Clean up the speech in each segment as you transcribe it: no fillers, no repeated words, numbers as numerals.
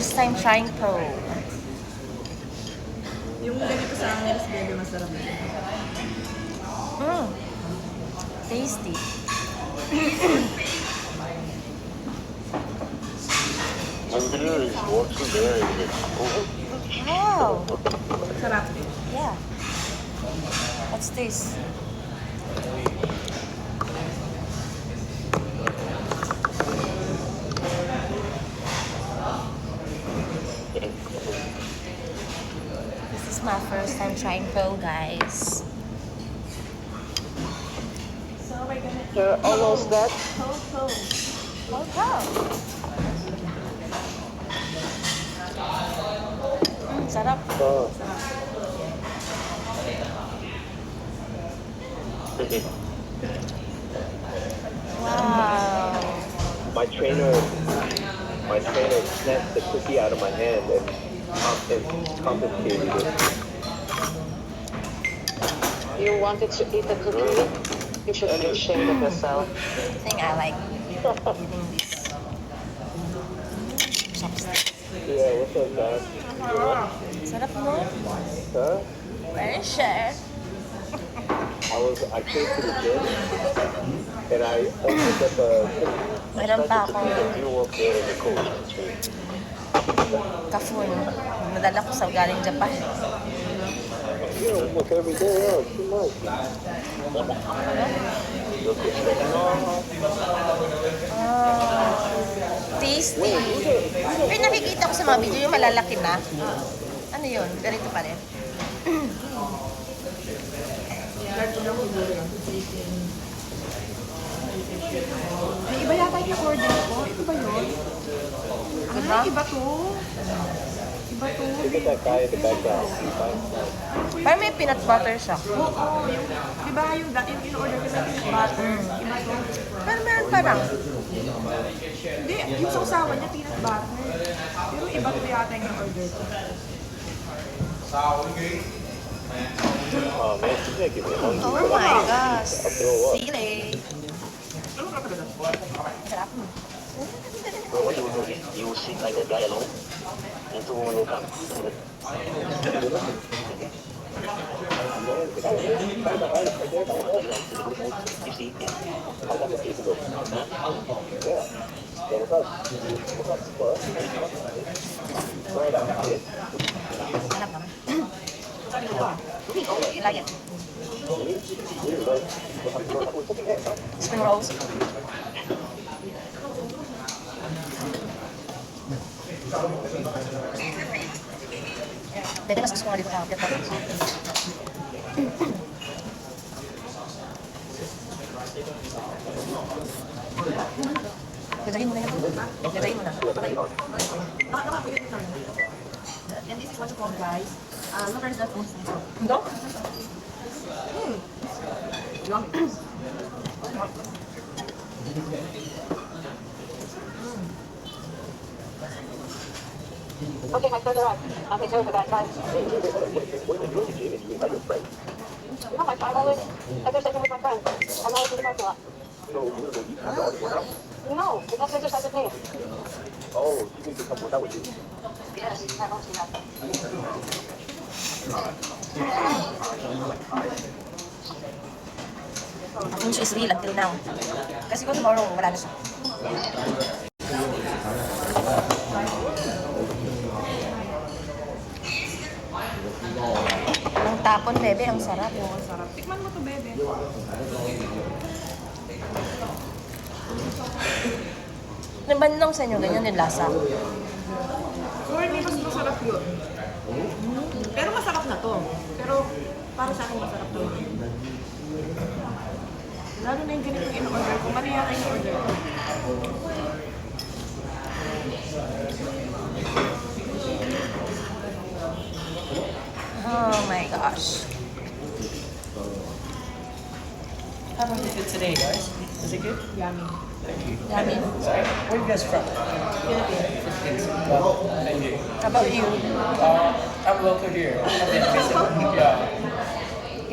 first time trying Pro. Yung ganito sa Angeles Bebe, masarap na. Tasty. Under is also there. Wow. Sarap. Yeah. What's this? This is my first time trying Pro, guys. So we're gonna eat You're almost done. Pro. Oh, wow. Sarap. Oh. Wow. My trainer snatched the cookie out of my hand and confiscated it. You wanted to eat the cookie? You should be ashamed of yourself. I think I like eating this chopstick. Yeah, what's up, man? Sarap mo? Huh? Very sure. I came to the gym and I opened up Meron pa akong you up there in the coach. kafun. Nadala ko sa galing Japan. You know, almost every day, too much. Tasty. Pero nakikita ko sa mga video yung malalaki na. Ano yun? Ganito pa rin. May iba yata yung order ko. Ito ba yun? Diba? Iba to. Iba to. Look at that guy in the background. Parang may peanut butter siya. Oo, yung, diba yung in-order ko sa peanut butter. Iba to. Pero meron parang. Hindi, yung sausawan niya peanut butter. Pero iba to yata yung order ko. Oh man, she's making me hungry. Oh my gosh. I'll throw up. Sili. Sarap. You sit like that guy alone. And two women will come. You see? How long it ago? Yeah. Yeah, what's up? Right out here. Sarap naman. You like it? Spring rolls. Bebe, mas gusto ko nga dito sa Hapit. Gagawin mo na yun. Gagawin mo na. And this is what you call guys. Look at that one. Ito? Yummy. Okay, my friends arrived. I'll take care of that, guys. What are you doing, Jamie? You invite your friend. You know, I'm always exercising with my friends. I'm always in the parking lot. So you're going to eat after all the workout? No, it's not exercise with me. Oh, she needs to come work out with you. Yes, I don't see that. Ang siya is real until now. Kasi kung tomorrow, wala na siya. Ang tapon, bebe, ang sarap. Oo, sarap. Tikman mo to, bebe. Nabandang sa inyo, ganyan yung lasa. For me, mas masarap yun. Pero masarap na to. Pero para sa akin masarap to. Lalo na yung ganito yung in-order ko. Mali yata yung order ko. Oh my gosh. How was it today, guys? Is it good? Yummy. Thank you. Yummy. Sorry, where are you guys from? Philippines. Thank you. How about you? I'm local here. Yeah.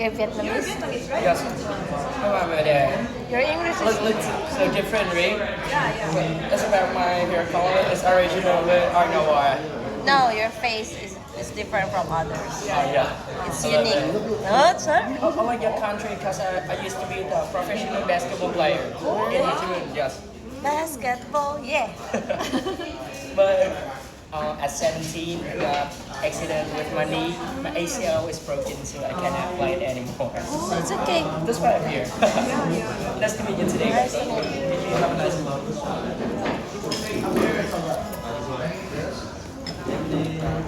You're Vietnamese? Vietnamese, right? Yes. Come on, my dad. Your English is... Looks so different, right? Yeah. That's about my hair color. It's original, but I know why. No, your face is different from others. Yeah. It's I love unique. it. No, sir? I like your country because I used to be the professional basketball player in Italy, yes. Basketball, yeah. But at 17, I got accident with my knee. My ACL is broken, so I cannot play it anymore. Oh, it's okay. That's why I'm here. Nice to meet you today. Nice to meet you. You have a nice one.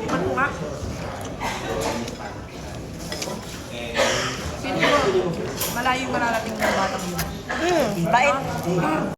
Tikman mo nga. Feeling ko, malayo yung mararating ng batang yun. Bait.